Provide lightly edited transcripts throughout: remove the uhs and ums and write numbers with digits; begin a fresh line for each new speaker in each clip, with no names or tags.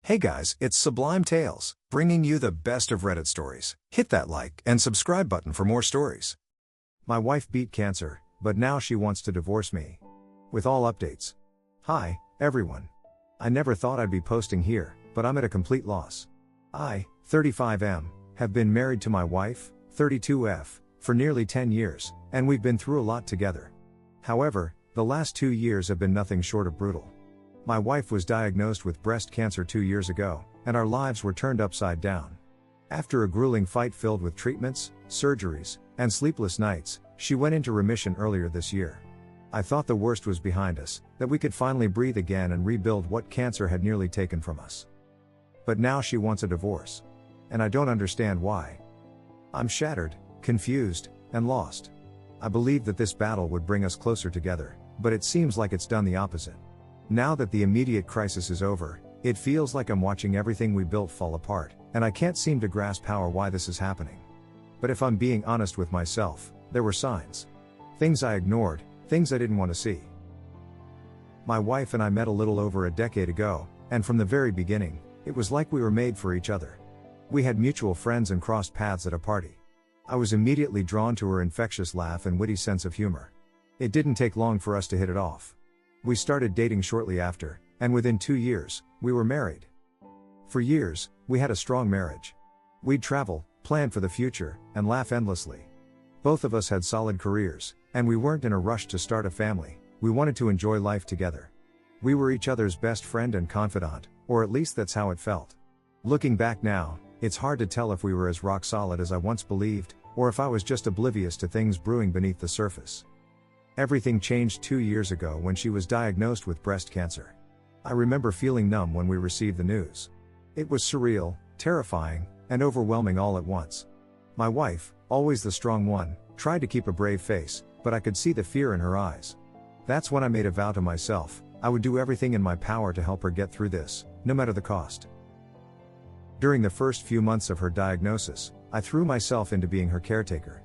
Hey guys, it's Sublime Tales, bringing you the best of Reddit stories. Hit that like and subscribe button for more stories. My wife beat cancer, but now she wants to divorce me. With all updates. Hi, everyone. I never thought I'd be posting here, but I'm at a complete loss. I, 35M, have been married to my wife, 32F, for nearly 10 years, and we've been through a lot together. However, the last 2 years have been nothing short of brutal. My wife was diagnosed with breast cancer 2 years ago, and our lives were turned upside down. After a grueling fight filled with treatments, surgeries, and sleepless nights, she went into remission earlier this year. I thought the worst was behind us, that we could finally breathe again and rebuild what cancer had nearly taken from us. But now she wants a divorce. And I don't understand why. I'm shattered, confused, and lost. I believed that this battle would bring us closer together, but it seems like it's done the opposite. Now that the immediate crisis is over, it feels like I'm watching everything we built fall apart, and I can't seem to grasp how or why this is happening. But if I'm being honest with myself, there were signs. Things I ignored, things I didn't want to see. My wife and I met a little over a decade ago, and from the very beginning, it was like we were made for each other. We had mutual friends and crossed paths at a party. I was immediately drawn to her infectious laugh and witty sense of humor. It didn't take long for us to hit it off. We started dating shortly after, and within 2 years, we were married. For years, we had a strong marriage. We'd travel, plan for the future, and laugh endlessly. Both of us had solid careers, and we weren't in a rush to start a family. We wanted to enjoy life together. We were each other's best friend and confidant, or at least that's how it felt. Looking back now, it's hard to tell if we were as rock solid as I once believed, or if I was just oblivious to things brewing beneath the surface. Everything changed 2 years ago when she was diagnosed with breast cancer. I remember feeling numb when we received the news. It was surreal, terrifying, and overwhelming all at once. My wife, always the strong one, tried to keep a brave face, but I could see the fear in her eyes. That's when I made a vow to myself, I would do everything in my power to help her get through this, no matter the cost. During the first few months of her diagnosis, I threw myself into being her caretaker.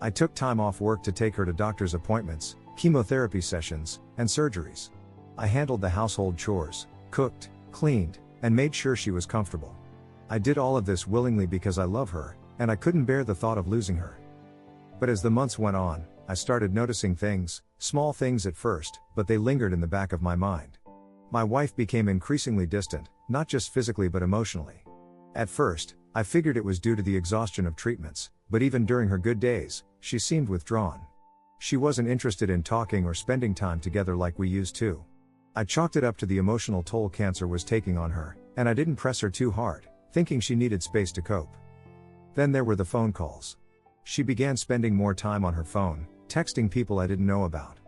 I took time off work to take her to doctor's appointments, chemotherapy sessions, and surgeries. I handled the household chores, cooked, cleaned, and made sure she was comfortable. I did all of this willingly because I love her, and I couldn't bear the thought of losing her. But as the months went on, I started noticing things, small things at first, but they lingered in the back of my mind. My wife became increasingly distant, not just physically but emotionally. At first, I figured it was due to the exhaustion of treatments, but even during her good days, she seemed withdrawn. She wasn't interested in talking or spending time together like we used to. I chalked it up to the emotional toll cancer was taking on her, and I didn't press her too hard, thinking she needed space to cope. Then there were the phone calls. She began spending more time on her phone, texting people I didn't know about.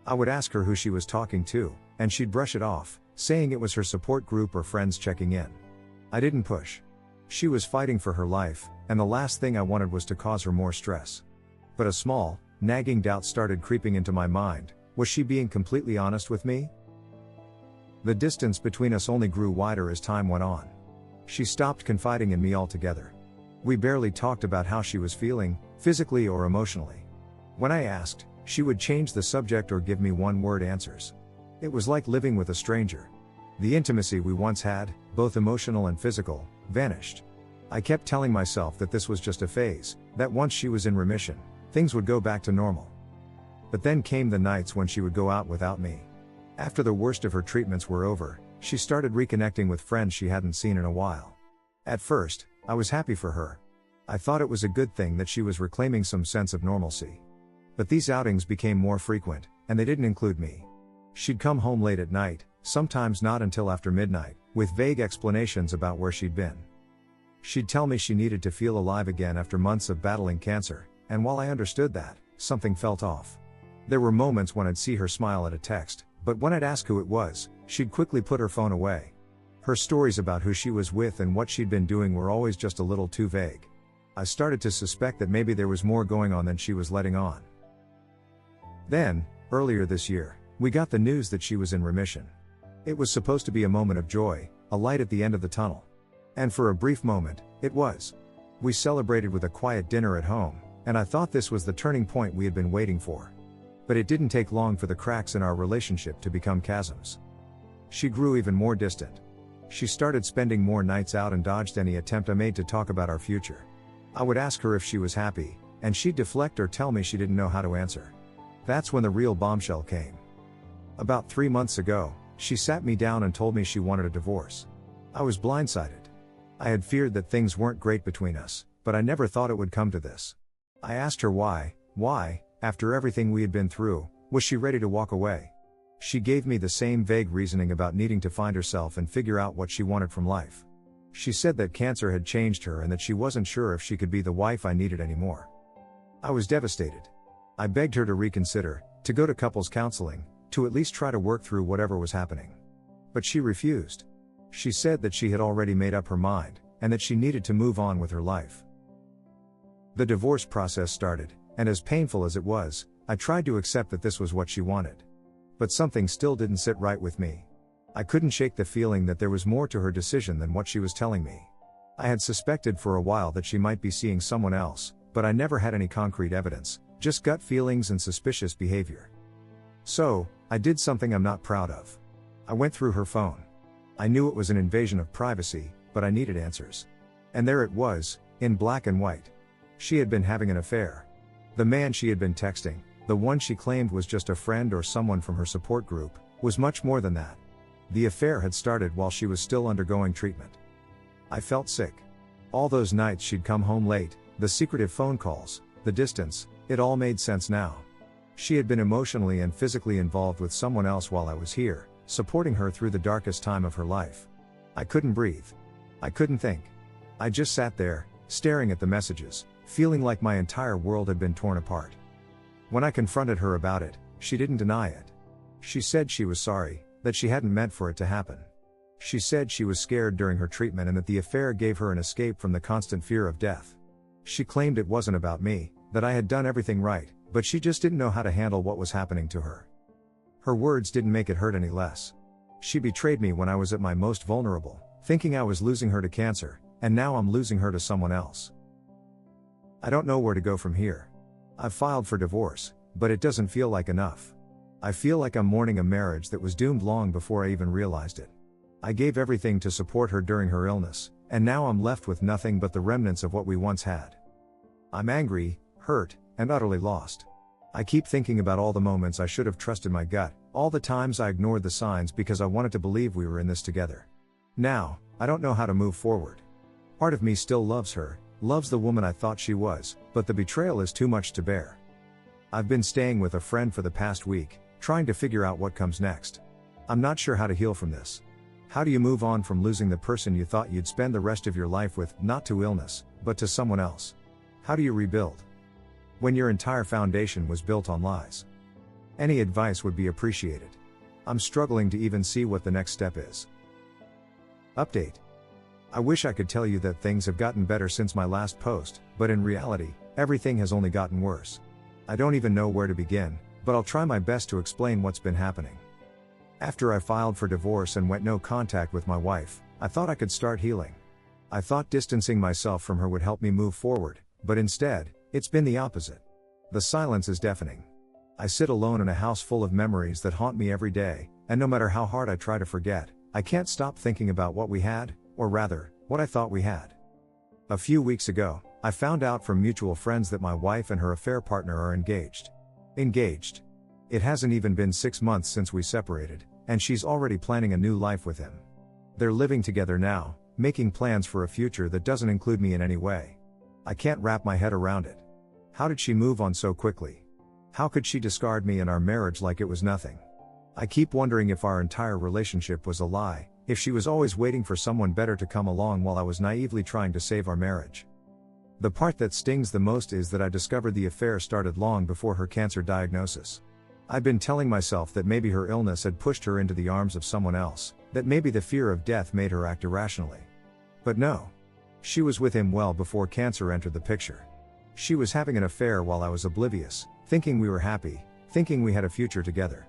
I would ask her who she was talking to, and she'd brush it off, saying it was her support group or friends checking in. I didn't push. She was fighting for her life, and the last thing I wanted was to cause her more stress. But a small, nagging doubt started creeping into my mind. Was she being completely honest with me? The distance between us only grew wider as time went on. She stopped confiding in me altogether. We barely talked about how she was feeling, physically or emotionally. When I asked, she would change the subject or give me one-word answers. It was like living with a stranger. The intimacy we once had, both emotional and physical, vanished. I kept telling myself that this was just a phase, that once she was in remission, things would go back to normal. But then came the nights when she would go out without me. After the worst of her treatments were over, she started reconnecting with friends she hadn't seen in a while. At first, I was happy for her. I thought it was a good thing that she was reclaiming some sense of normalcy. But these outings became more frequent, and they didn't include me. She'd come home late at night, sometimes not until after midnight, with vague explanations about where she'd been. She'd tell me she needed to feel alive again after months of battling cancer, and while I understood that, something felt off. There were moments when I'd see her smile at a text, but when I'd ask who it was, she'd quickly put her phone away. Her stories about who she was with and what she'd been doing were always just a little too vague. I started to suspect that maybe there was more going on than she was letting on. Then, earlier this year, we got the news that she was in remission. It was supposed to be a moment of joy, a light at the end of the tunnel. And for a brief moment, it was. We celebrated with a quiet dinner at home, and I thought this was the turning point we had been waiting for. But it didn't take long for the cracks in our relationship to become chasms. She grew even more distant. She started spending more nights out and dodged any attempt I made to talk about our future. I would ask her if she was happy, and she'd deflect or tell me she didn't know how to answer. That's when the real bombshell came. About 3 months ago, she sat me down and told me she wanted a divorce. I was blindsided. I had feared that things weren't great between us, but I never thought it would come to this. I asked her why, after everything we had been through, was she ready to walk away? She gave me the same vague reasoning about needing to find herself and figure out what she wanted from life. She said that cancer had changed her and that she wasn't sure if she could be the wife I needed anymore. I was devastated. I begged her to reconsider, to go to couples counseling, to at least try to work through whatever was happening. But she refused. She said that she had already made up her mind, and that she needed to move on with her life. The divorce process started, and as painful as it was, I tried to accept that this was what she wanted. But something still didn't sit right with me. I couldn't shake the feeling that there was more to her decision than what she was telling me. I had suspected for a while that she might be seeing someone else, but I never had any concrete evidence, just gut feelings and suspicious behavior. So, I did something I'm not proud of. I went through her phone. I knew it was an invasion of privacy, but I needed answers. And there it was, in black and white. She had been having an affair. The man she had been texting, the one she claimed was just a friend or someone from her support group, was much more than that. The affair had started while she was still undergoing treatment. I felt sick. All those nights she'd come home late, the secretive phone calls, the distance, it all made sense now. She had been emotionally and physically involved with someone else while I was here, supporting her through the darkest time of her life. I couldn't breathe. I couldn't think. I just sat there, staring at the messages, feeling like my entire world had been torn apart. When I confronted her about it, she didn't deny it. She said she was sorry, that she hadn't meant for it to happen. She said she was scared during her treatment and that the affair gave her an escape from the constant fear of death. She claimed it wasn't about me, that I had done everything right, but she just didn't know how to handle what was happening to her. Her words didn't make it hurt any less. She betrayed me when I was at my most vulnerable, thinking I was losing her to cancer, and now I'm losing her to someone else. I don't know where to go from here. I've filed for divorce, but it doesn't feel like enough. I feel like I'm mourning a marriage that was doomed long before I even realized it. I gave everything to support her during her illness, and now I'm left with nothing but the remnants of what we once had. I'm angry, hurt, and utterly lost. I keep thinking about all the moments I should have trusted my gut, all the times I ignored the signs because I wanted to believe we were in this together. Now, I don't know how to move forward. Part of me still loves her, loves the woman I thought she was, but the betrayal is too much to bear. I've been staying with a friend for the past week, trying to figure out what comes next. I'm not sure how to heal from this. How do you move on from losing the person you thought you'd spend the rest of your life with, not to illness, but to someone else? How do you rebuild when your entire foundation was built on lies? Any advice would be appreciated. I'm struggling to even see what the next step is. Update. I wish I could tell you that things have gotten better since my last post, but in reality, everything has only gotten worse. I don't even know where to begin, but I'll try my best to explain what's been happening. After I filed for divorce and went no contact with my wife, I thought I could start healing. I thought distancing myself from her would help me move forward, but instead, it's been the opposite. The silence is deafening. I sit alone in a house full of memories that haunt me every day, and no matter how hard I try to forget, I can't stop thinking about what we had, or rather, what I thought we had. A few weeks ago, I found out from mutual friends that my wife and her affair partner are engaged. Engaged. It hasn't even been 6 months since we separated, and she's already planning a new life with him. They're living together now, making plans for a future that doesn't include me in any way. I can't wrap my head around it. How did she move on so quickly? How could she discard me and our marriage like it was nothing? I keep wondering if our entire relationship was a lie, if she was always waiting for someone better to come along while I was naively trying to save our marriage. The part that stings the most is that I discovered the affair started long before her cancer diagnosis. I'd been telling myself that maybe her illness had pushed her into the arms of someone else, that maybe the fear of death made her act irrationally. But no. She was with him well before cancer entered the picture. She was having an affair while I was oblivious, thinking we were happy, thinking we had a future together.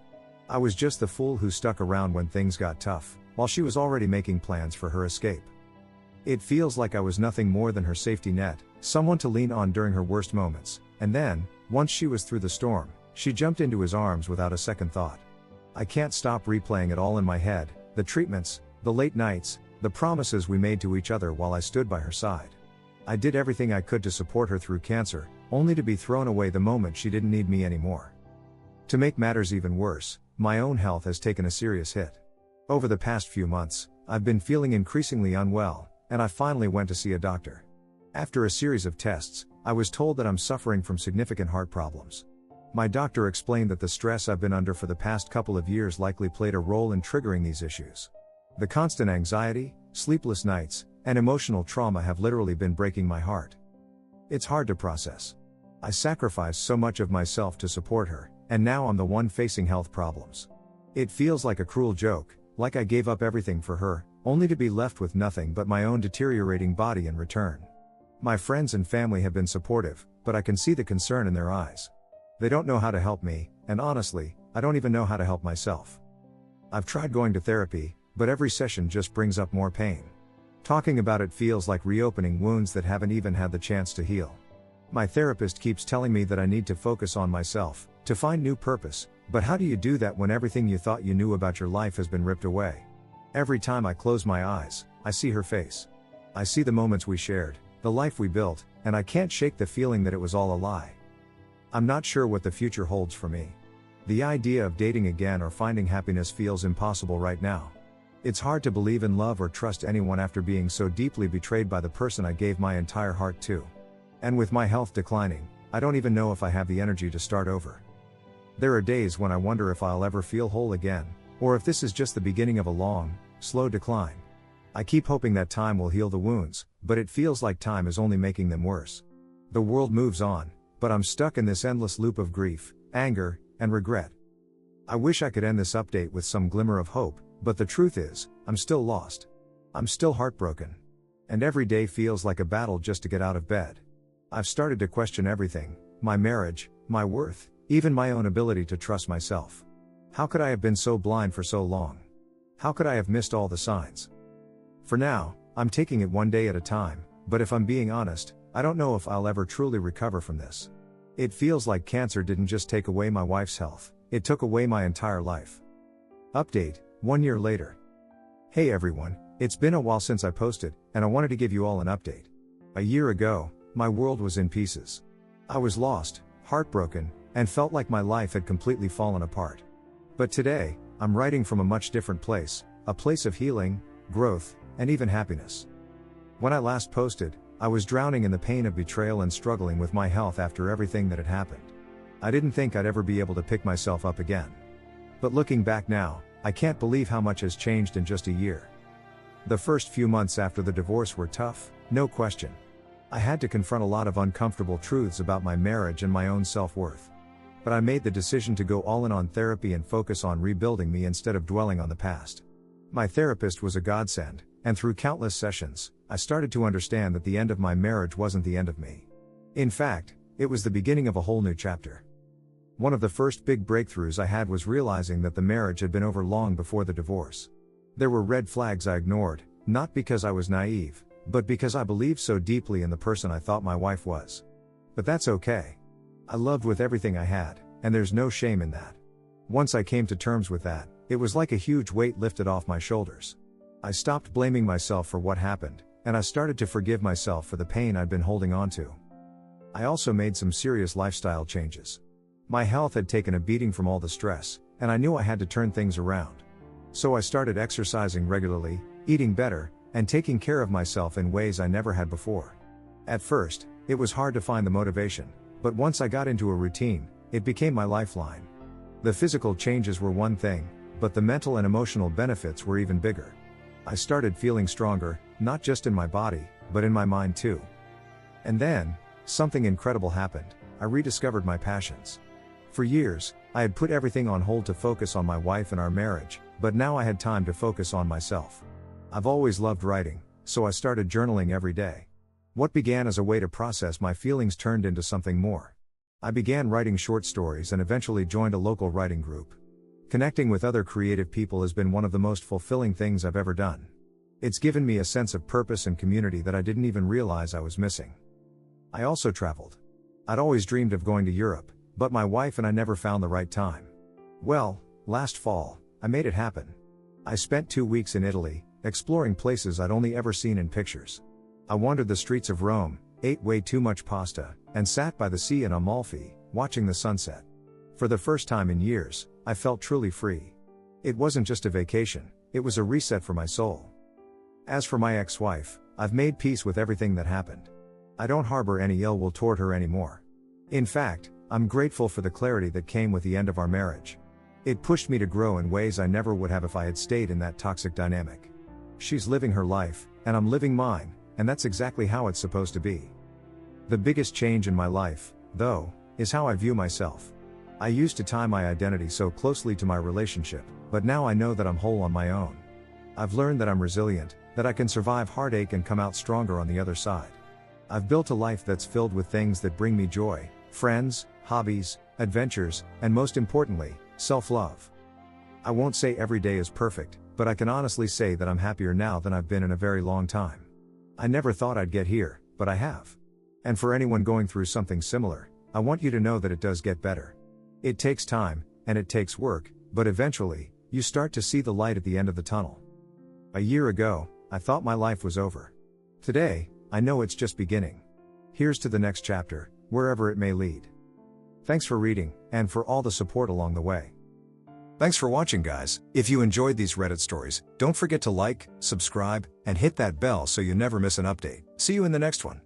I was just the fool who stuck around when things got tough, while she was already making plans for her escape. It feels like I was nothing more than her safety net, someone to lean on during her worst moments, and then, once she was through the storm, she jumped into his arms without a second thought. I can't stop replaying it all in my head, the treatments, the late nights, The promises we made to each other while I stood by her side. I did everything I could to support her through cancer, only to be thrown away the moment she didn't need me anymore. To make matters even worse, my own health has taken a serious hit. Over the past few months, I've been feeling increasingly unwell, and I finally went to see a doctor. After a series of tests, I was told that I'm suffering from significant heart problems. My doctor explained that the stress I've been under for the past couple of years likely played a role in triggering these issues. The constant anxiety, sleepless nights, and emotional trauma have literally been breaking my heart. It's hard to process. I sacrificed so much of myself to support her, and now I'm the one facing health problems. It feels like a cruel joke, like I gave up everything for her, only to be left with nothing but my own deteriorating body in return. My friends and family have been supportive, but I can see the concern in their eyes. They don't know how to help me, and honestly, I don't even know how to help myself. I've tried going to therapy, but every session just brings up more pain. Talking about it feels like reopening wounds that haven't even had the chance to heal. My therapist keeps telling me that I need to focus on myself, to find new purpose, but how do you do that when everything you thought you knew about your life has been ripped away? Every time I close my eyes, I see her face. I see the moments we shared, the life we built, and I can't shake the feeling that it was all a lie. I'm not sure what the future holds for me. The idea of dating again or finding happiness feels impossible right now. It's hard to believe in love or trust anyone after being so deeply betrayed by the person I gave my entire heart to. And with my health declining, I don't even know if I have the energy to start over. There are days when I wonder if I'll ever feel whole again, or if this is just the beginning of a long, slow decline. I keep hoping that time will heal the wounds, but it feels like time is only making them worse. The world moves on, but I'm stuck in this endless loop of grief, anger, and regret. I wish I could end this update with some glimmer of hope, but the truth is, I'm still lost. I'm still heartbroken. And every day feels like a battle just to get out of bed. I've started to question everything, my marriage, my worth, even my own ability to trust myself. How could I have been so blind for so long? How could I have missed all the signs? For now, I'm taking it one day at a time, but if I'm being honest, I don't know if I'll ever truly recover from this. It feels like cancer didn't just take away my wife's health, it took away my entire life. Update, 1 year later. Hey everyone, it's been a while since I posted, and I wanted to give you all an update. A year ago, my world was in pieces. I was lost, heartbroken, and felt like my life had completely fallen apart. But today, I'm writing from a much different place, a place of healing, growth, and even happiness. When I last posted, I was drowning in the pain of betrayal and struggling with my health after everything that had happened. I didn't think I'd ever be able to pick myself up again. But looking back now, I can't believe how much has changed in just a year. The first few months after the divorce were tough, no question. I had to confront a lot of uncomfortable truths about my marriage and my own self-worth. But I made the decision to go all in on therapy and focus on rebuilding me instead of dwelling on the past. My therapist was a godsend, and through countless sessions, I started to understand that the end of my marriage wasn't the end of me. In fact, it was the beginning of a whole new chapter. One of the first big breakthroughs I had was realizing that the marriage had been over long before the divorce. There were red flags I ignored, not because I was naive, but because I believed so deeply in the person I thought my wife was. But that's okay. I loved with everything I had, and there's no shame in that. Once I came to terms with that, it was like a huge weight lifted off my shoulders. I stopped blaming myself for what happened, and I started to forgive myself for the pain I'd been holding on to. I also made some serious lifestyle changes. My health had taken a beating from all the stress, and I knew I had to turn things around. So I started exercising regularly, eating better, and taking care of myself in ways I never had before. At first, it was hard to find the motivation, but once I got into a routine, it became my lifeline. The physical changes were one thing, but the mental and emotional benefits were even bigger. I started feeling stronger, not just in my body, but in my mind too. And then, something incredible happened. I rediscovered my passions. For years, I had put everything on hold to focus on my wife and our marriage, but now I had time to focus on myself. I've always loved writing, so I started journaling every day. What began as a way to process my feelings turned into something more. I began writing short stories and eventually joined a local writing group. Connecting with other creative people has been one of the most fulfilling things I've ever done. It's given me a sense of purpose and community that I didn't even realize I was missing. I also traveled. I'd always dreamed of going to Europe, but my wife and I never found the right time. Well, last fall, I made it happen. I spent 2 weeks in Italy, exploring places I'd only ever seen in pictures. I wandered the streets of Rome, ate way too much pasta, and sat by the sea in Amalfi, watching the sunset. For the first time in years, I felt truly free. It wasn't just a vacation, it was a reset for my soul. As for my ex-wife, I've made peace with everything that happened. I don't harbor any ill will toward her anymore. In fact, I'm grateful for the clarity that came with the end of our marriage. It pushed me to grow in ways I never would have if I had stayed in that toxic dynamic. She's living her life, and I'm living mine, and that's exactly how it's supposed to be. The biggest change in my life, though, is how I view myself. I used to tie my identity so closely to my relationship, but now I know that I'm whole on my own. I've learned that I'm resilient, that I can survive heartache and come out stronger on the other side. I've built a life that's filled with things that bring me joy, friends, hobbies, adventures, and most importantly, self-love. I won't say every day is perfect, but I can honestly say that I'm happier now than I've been in a very long time. I never thought I'd get here, but I have. And for anyone going through something similar, I want you to know that it does get better. It takes time, and it takes work, but eventually, you start to see the light at the end of the tunnel. A year ago, I thought my life was over. Today, I know it's just beginning. Here's to the next chapter, wherever it may lead. Thanks for reading, and for all the support along the way. Thanks for watching, guys. If you enjoyed these Reddit stories, don't forget to like, subscribe, and hit that bell so you never miss an update. See you in the next one.